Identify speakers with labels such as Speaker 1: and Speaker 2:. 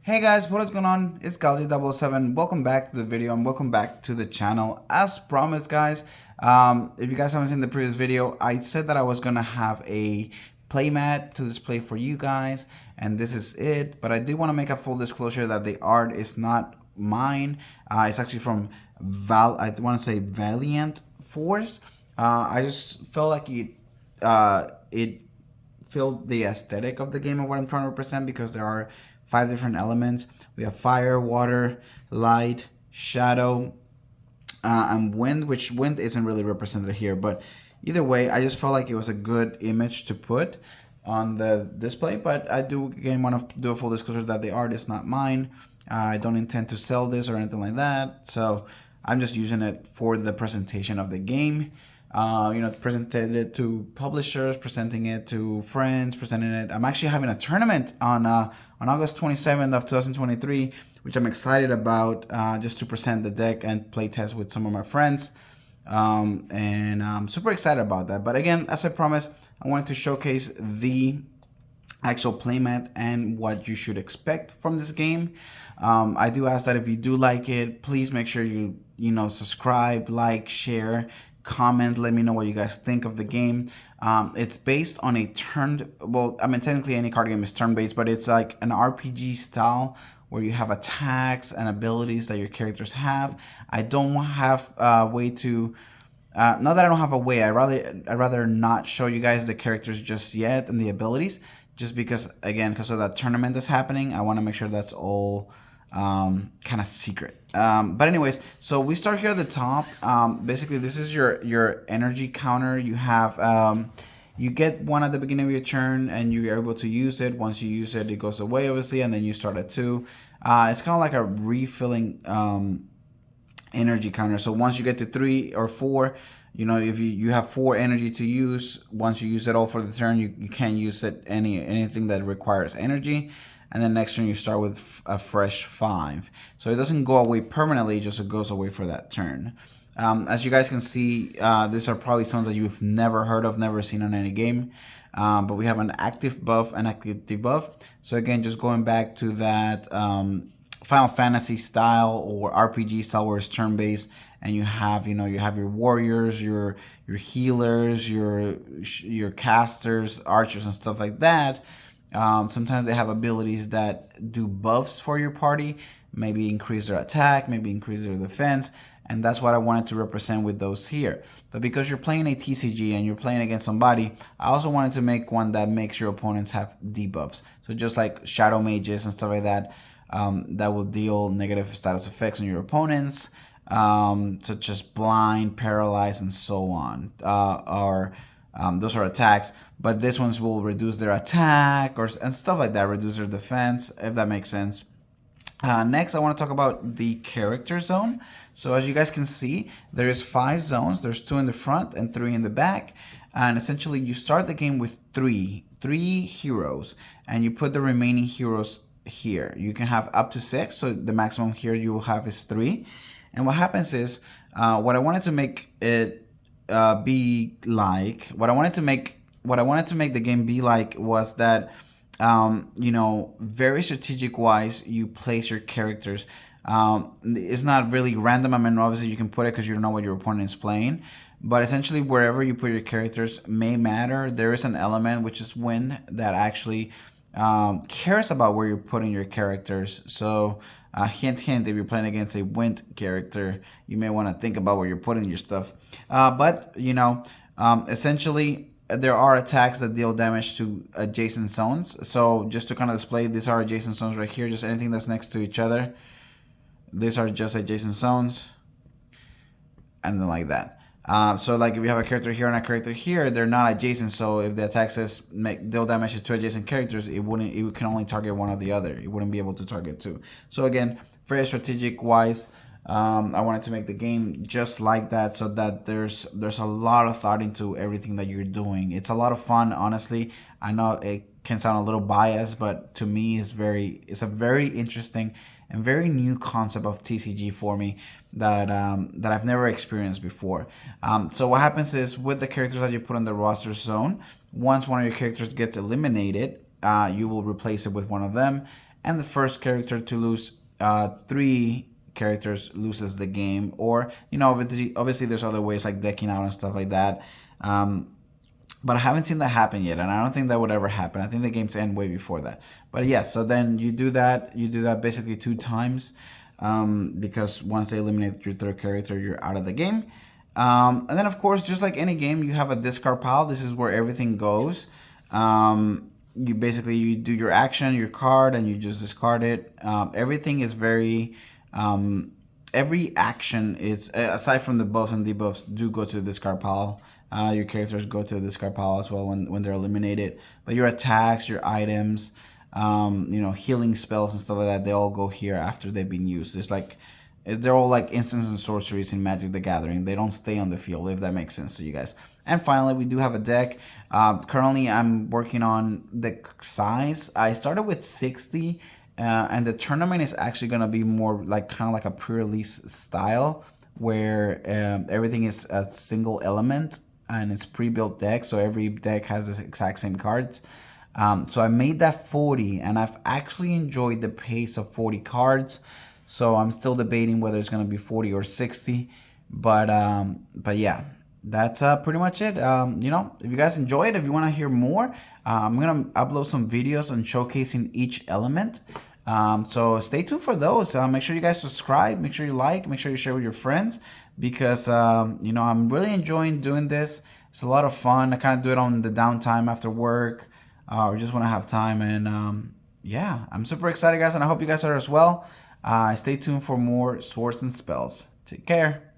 Speaker 1: Hey guys, what is going on? It's Galji007. Welcome back to the video and welcome back to the channel. As promised, guys, if you guys haven't seen the previous video, I said that I was gonna have a playmat to display for you guys, and this is it. But I do want to make a full disclosure that the art is not mine. It's actually from I want to say Valiant Force. I just felt like it filled the aesthetic of the game and what I'm trying to represent, because there are 5 different elements. We have fire, water, light, shadow, and wind, which wind isn't really represented here. But either way, I just felt like it was a good image to put on the display. But I do again want to do a full disclosure that the art is not mine. I don't intend to sell this or anything like that. So I'm just using it for the presentation of the game. Presented it to publishers, presenting it to friends, presenting it. I'm actually having a tournament on August 27th of 2023, which I'm excited about, just to present the deck and play test with some of my friends. And I'm super excited about that. But again, as I promised, I wanted to showcase the actual playmat and what you should expect from this game. I do ask that if you do like it, please make sure you subscribe, like, share, comment, let me know what you guys think of the game. It's based on a technically any card game is turn-based, but it's like an RPG style where you have attacks and abilities that your characters have. I don't have a way to not that I don't have a way, I'd rather not show you guys the characters just yet and the abilities, just because of that tournament that's happening. I want to make sure that's all kind of secret. But anyways, so we start here at the top. Basically, this is your energy counter. You have you get one at the beginning of your turn, and you're able to use it. Once you use it, it goes away, obviously, and then you start at 2. It's kind of like a refilling energy counter. So once you get to 3 or 4, if you have 4 energy to use, once you use it all for the turn, you can't use it anything that requires energy. And then next turn you start with a fresh 5. So it doesn't go away permanently, just it goes away for that turn. As you guys can see, these are probably songs that you've never heard of, never seen on any game. But we have an active buff and active debuff. So again, just going back to that Final Fantasy style or RPG style where it's turn-based, and you have your warriors, your healers, your casters, archers, and stuff like that. Sometimes they have abilities that do buffs for your party, maybe increase their attack, maybe increase their defense, and that's what I wanted to represent with those here. But because you're playing a TCG and you're playing against somebody, I also wanted to make one that makes your opponents have debuffs. So just like shadow mages and stuff like that, that will deal negative status effects on your opponents, such as blind, paralyze, and so on, those are attacks, but this ones will reduce their attack and stuff like that, reduce their defense, if that makes sense. Next, I want to talk about the character zone. So as you guys can see, there's 5 zones. There's 2 in the front and 3 in the back. And essentially, you start the game with three heroes, and you put the remaining heroes here. You can have up to 6, so the maximum here you will have is 3. And what happens is, what I wanted to make it be like, what I wanted to make the game be like was that very strategic wise you place your characters. It's not really random. I mean, obviously you can put it because you don't know what your opponent is playing, but essentially wherever you put your characters may matter. There is an element, which is wind, that actually cares about where you're putting your characters. So hint, if you're playing against a wind character, you may want to think about where you're putting your stuff. But essentially, there are attacks that deal damage to adjacent zones. So just to kind of display, these are adjacent zones right here. Just anything that's next to each other. These are just adjacent zones. And then like that. So like if you have a character here and a character here, they're not adjacent. So if the attack says deal damage to 2 adjacent characters, it can only target one or the other. It wouldn't be able to target 2. So again, very strategic wise, I wanted to make the game just like that, so that there's a lot of thought into everything that you're doing. It's a lot of fun, honestly. I know it can sound a little biased, but to me it's a very interesting and very new concept of TCG for me that I've never experienced before. So what happens is, with the characters that you put on the roster zone, once one of your characters gets eliminated, you will replace it with one of them, and the first character to lose 3 characters loses the game. Or, you know, obviously there's other ways like decking out and stuff like that. But I haven't seen that happen yet, and I don't think that would ever happen. I think the games end way before that. But yeah, so then you do that basically 2 times, because once they eliminate your 3rd character, you're out of the game. And then of course, just like any game, you have a discard pile. This is where everything goes. You basically, you do your action, your card, and you just discard it. Everything is very, every action is, aside from the buffs and debuffs, do go to the discard pile. Your characters go to the discard pile as well when they're eliminated. But your attacks, your items, you know, healing spells and stuff like that, they all go here after they've been used. It's like, they're all like instants and sorceries in Magic the Gathering. They don't stay on the field, if that makes sense to you guys. And finally, we do have a deck. Currently, I'm working on the size. I started with 60, and the tournament is actually going to be more like kind of like a pre-release style, where everything is a single element and it's pre-built deck. So every deck has the exact same cards. So I made that 40, and I've actually enjoyed the pace of 40 cards. So I'm still debating whether it's going to be 40 or 60. But yeah, that's pretty much it. You know, if you guys enjoyed, if you want to hear more, I'm going to upload some videos on showcasing each element. So stay tuned for those. Make sure you guys subscribe, make sure you like, make sure you share with your friends, because you know, I'm really enjoying doing this. It's a lot of fun. I kind of do it on the downtime after work, or just when I have time. And yeah, I'm super excited, guys, and I hope you guys are as well. Stay tuned for more Swords and Spells. Take care.